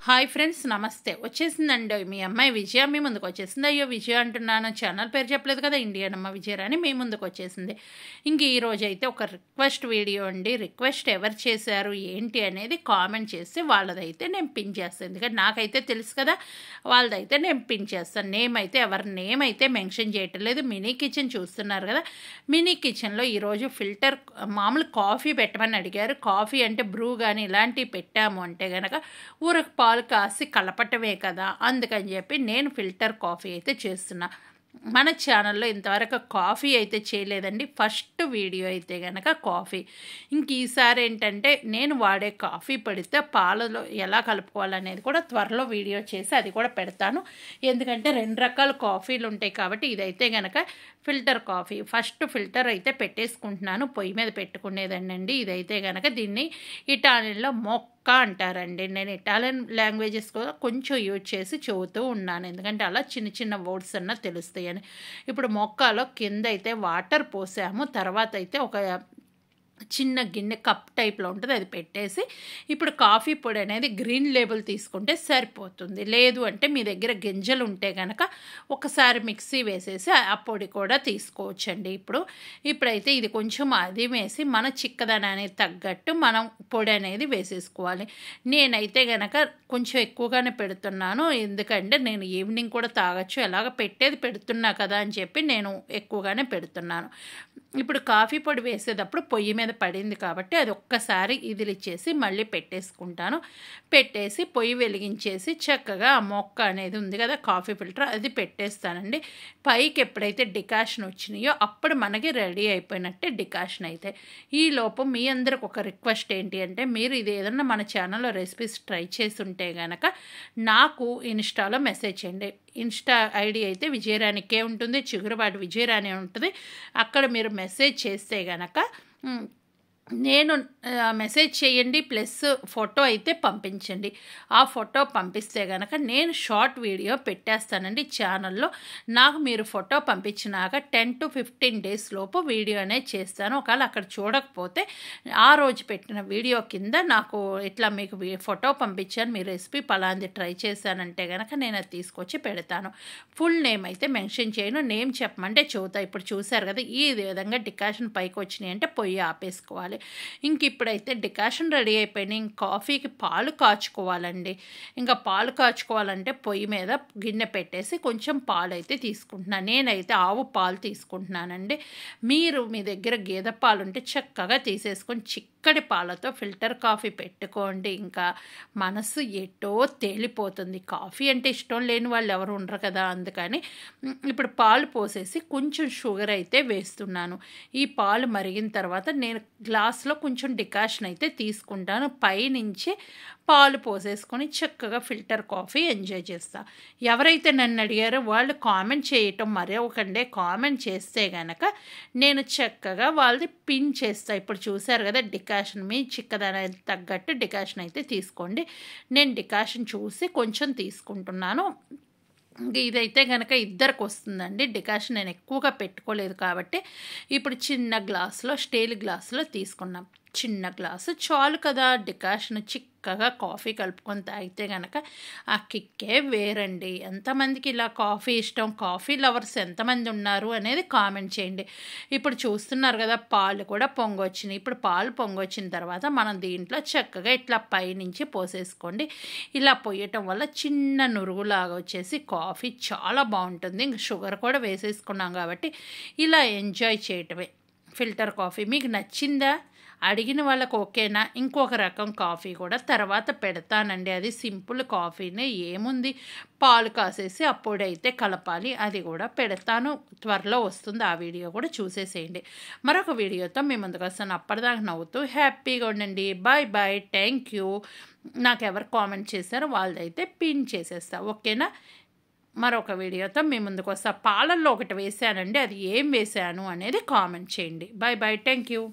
Hi friends, నమస్తే. వచ్చేసిందండి మీ అమ్మాయి విజయ మీ ముందుకు వచ్చేసింది. అయ్యో విజయ అంటున్నాను, ఛానల్ పేరు చెప్పలేదు కదా, ఇండియన్ అమ్మ విజయరాణి మీ ముందుకు వచ్చేసింది. ఇంక ఈరోజు అయితే ఒక రిక్వెస్ట్ వీడియో అండి. రిక్వెస్ట్ ఎవరు చేశారు ఏంటి అనేది కామెంట్ చేసి వాళ్ళదైతే నేను పిన్ చేస్తాను. ఎందుకంటే నాకైతే తెలుసు కదా, వాళ్ళదైతే నేను పిన్ చేస్తాను. నేమ్ అయితే ఎవరి నేమ్ అయితే మెన్షన్ చేయటం లేదు. మినీ కిచెన్ చూస్తున్నారు కదా, మినీ కిచెన్లో ఈరోజు ఫిల్టర్ మామూలు కాఫీ పెట్టమని అడిగారు. కాఫీ అంటే బ్రూ కానీ ఇలాంటివి పెట్టాము అంటే కనుక ఊరకు పాలు కాసి కలపటమే కదా, అందుకని చెప్పి నేను ఫిల్టర్ కాఫీ అయితే చేస్తున్నా. మన ఛానల్లో ఇంతవరకు కాఫీ అయితే చేయలేదండి. ఫస్ట్ వీడియో అయితే కనుక కాఫీ. ఇంక ఈసారి ఏంటంటే నేను వాడే కాఫీ పడితే పాలలో ఎలా కలుపుకోవాలనేది కూడా త్వరలో వీడియో చేసి అది కూడా పెడతాను. ఎందుకంటే 2 రకాల కాఫీలు ఉంటాయి కాబట్టి ఇదైతే కనుక ఫిల్టర్ కాఫీ. ఫస్ట్ ఫిల్టర్ అయితే పెట్టేసుకుంటున్నాను, పొయ్యి మీద పెట్టుకునేదండి. ఇదైతే కనుక దీన్ని ఇటాలియన్లో మొక్క అంటారండి. నేను ఇటాలియన్ లాంగ్వేజెస్ కూడా కొంచెం యూజ్ చేసి చెబుతూ ఉన్నాను, ఎందుకంటే అలా చిన్న చిన్న వర్డ్స్ అన్నా తెలుస్తాయని. ఇప్పుడు మొక్కలో కింద అయితే వాటర్ పోసాము. తర్వాత అయితే ఒక చిన్న గిన్నె కప్ టైప్లో ఉంటుంది, అది పెట్టేసి ఇప్పుడు కాఫీ పొడి అనేది గ్రీన్ లేబుల్ తీసుకుంటే సరిపోతుంది. లేదు అంటే మీ దగ్గర గింజలు ఉంటే కనుక ఒకసారి మిక్సీ వేసేసి ఆ పొడి కూడా తీసుకోవచ్చండి. ఇప్పుడైతే ఇది కొంచెం అది వేసి మన చిక్కదనానికి తగ్గట్టు మనం పొడి అనేది వేసేసుకోవాలి. నేనైతే కనుక కొంచెం ఎక్కువగానే పెడుతున్నాను, ఎందుకంటే నేను ఈవినింగ్ కూడా తాగొచ్చు, ఎలాగ పెట్టేది పెడుతున్నా కదా అని చెప్పి నేను ఎక్కువగానే పెడుతున్నాను. ఇప్పుడు కాఫీ పొడి వేసేటప్పుడు పొయ్యి మీద పడింది కాబట్టి అది ఒక్కసారి ఇదిలిచ్చేసి మళ్ళీ పెట్టేసుకుంటాను. పెట్టేసి పొయ్యి వెలిగించేసి చక్కగా ఆ మొక్క అనేది ఉంది కదా కాఫీ ఫిల్టర్, అది పెట్టేస్తానండి. పైకి ఎప్పుడైతే డికాషన్ వచ్చినాయో అప్పుడు మనకి రెడీ అయిపోయినట్టే డికాషన్ అయితే. ఈ లోపు మీ అందరికి ఒక రిక్వెస్ట్ ఏంటి అంటే, మీరు ఇది ఏదన్నా మన ఛానల్లో రెసిపీస్ ట్రై చేసి ఉంటే కనుక నాకు ఇన్స్టాలో మెసేజ్ చేయండి. ఇన్స్టా ఐడి అయితే విజయరాణికే ఉంటుంది, చిగురుబాటి విజయరాణి ఉంటుంది. అక్కడ మీరు మెసేజ్ చేస్తే కనుక నేను మెసేజ్ చేయండి, ప్లస్ ఫోటో అయితే పంపించండి. ఆ ఫోటో పంపిస్తే కనుక నేను షార్ట్ వీడియో పెట్టేస్తానండి ఛానల్లో. నాకు మీరు ఫోటో పంపించినాక 10 to 15 days లోపు వీడియో అనేది చేస్తాను. ఒకవేళ అక్కడ చూడకపోతే ఆ రోజు పెట్టిన వీడియో కింద నాకు ఇట్లా మీకు ఫోటో పంపించాను, మీ రెసిపీ పలాంది ట్రై చేశానంటే కనుక నేను అది తీసుకొచ్చి పెడతాను. ఫుల్ నేమ్ అయితే మెన్షన్ చేయను, నేమ్ చెప్పమంటే చూతా. ఇప్పుడు చూసారు కదా, ఈ విధంగా డికాషన్ పైకి వచ్చినాయి అంటే పొయ్యి ఆపేసుకోవాలి. ఇంక ఇప్పుడైతే డికాషన్ రెడీ అయిపోయినాయి. ఇంక కాఫీకి పాలు కాచుకోవాలండి. ఇంకా పాలు కాచుకోవాలంటే పొయ్యి మీద గిన్నె పెట్టేసి కొంచెం పాలు అయితే తీసుకుంటున్నాను. నేనైతే ఆవు పాలు తీసుకుంటున్నానండి. మీరు మీ దగ్గర గేదె పాలు ఉంటే చక్కగా తీసేసుకొని చిక్కటి పాలతో ఫిల్టర్ కాఫీ పెట్టుకోండి. ఇంకా మనసు ఎటో తేలిపోతుంది. కాఫీ అంటే ఇష్టం లేని వాళ్ళు ఎవరు ఉండరు కదా, అందుకని ఇప్పుడు పాలు పోసేసి కొంచెం షుగర్ అయితే వేస్తున్నాను. ఈ పాలు మరిగిన తర్వాత నేను గ్లాస్లో కొంచెం డికాషన్ అయితే తీసుకుంటాను. పైనుంచి పాలు పోసేసుకొని చక్కగా ఫిల్టర్ కాఫీ ఎంజాయ్ చేస్తా. ఎవరైతే నన్ను అడిగారో వాళ్ళు కామెంట్ చేయటం మరొకండే. కామెంట్ చేస్తే కనుక నేను చక్కగా వాళ్ళది పిన్ చేస్తా. ఇప్పుడు చూసారు కదా డికాషన్, మీ చిక్కదనానికి తగ్గట్టు డికాషన్ అయితే తీసుకోండి. నేను డికాషన్ చూసి కొంచెం తీసుకుంటున్నాను. ఇదైతే కనుక ఇద్దరికి వస్తుందండి డికాషన్. నేను ఎక్కువగా పెట్టుకోలేదు కాబట్టి ఇప్పుడు చిన్న గ్లాసులో, స్టీల్ గ్లాసులో తీసుకున్నాం. చిన్న గ్లాసు చాలు కదా డికాషన్. చిక్కగా కాఫీ కలుపుకొని తాగితే కనుక ఆ కిక్కే వేరండి. ఎంతమందికి ఇలా కాఫీ ఇష్టం, కాఫీ లవర్స్ ఎంతమంది ఉన్నారు అనేది కామెంట్ చేయండి. ఇప్పుడు చూస్తున్నారు కదా, పాలు కూడా పొంగొచ్చినాయి. ఇప్పుడు పాలు పొంగొచ్చిన తర్వాత మనం దీంట్లో చక్కగా ఇట్లా పైనుంచి పోసేసుకోండి. ఇలా పోయటం వల్ల చిన్న నురుగులాగా వచ్చేసి కాఫీ చాలా బాగుంటుంది. ఇంక షుగర్ కూడా వేసేసుకున్నాం కాబట్టి ఇలా ఎంజాయ్ చేయటమే ఫిల్టర్ కాఫీ. మీకు నచ్చిందా? అడిగిన వాళ్ళకు ఓకేనా? ఇంకొక రకం కాఫీ కూడా తర్వాత పెడతానండి. అది సింపుల్ కాఫీనే, ఏముంది, పాలు కాసేసి అప్పుడైతే కలపాలి, అది కూడా పెడతాను. త్వరలో వస్తుంది, ఆ వీడియో కూడా చూసేసేయండి. మరొక వీడియోతో మీ ముందుకు వస్తాను. అప్పటిదాకా నవ్వుతూ హ్యాపీగా ఉండండి. Bye bye, thank you. నాకు ఎవరు కామెంట్ చేశారో వాళ్ళదైతే పిన్ చేసేస్తా, ఓకేనా? మరొక వీడియోతో మీ ముందుకు వస్తా. పాలల్లో ఒకటి వేసానండి, అది ఏం వేసాను అనేది కామెంట్ చేయండి. Bye bye, thank you.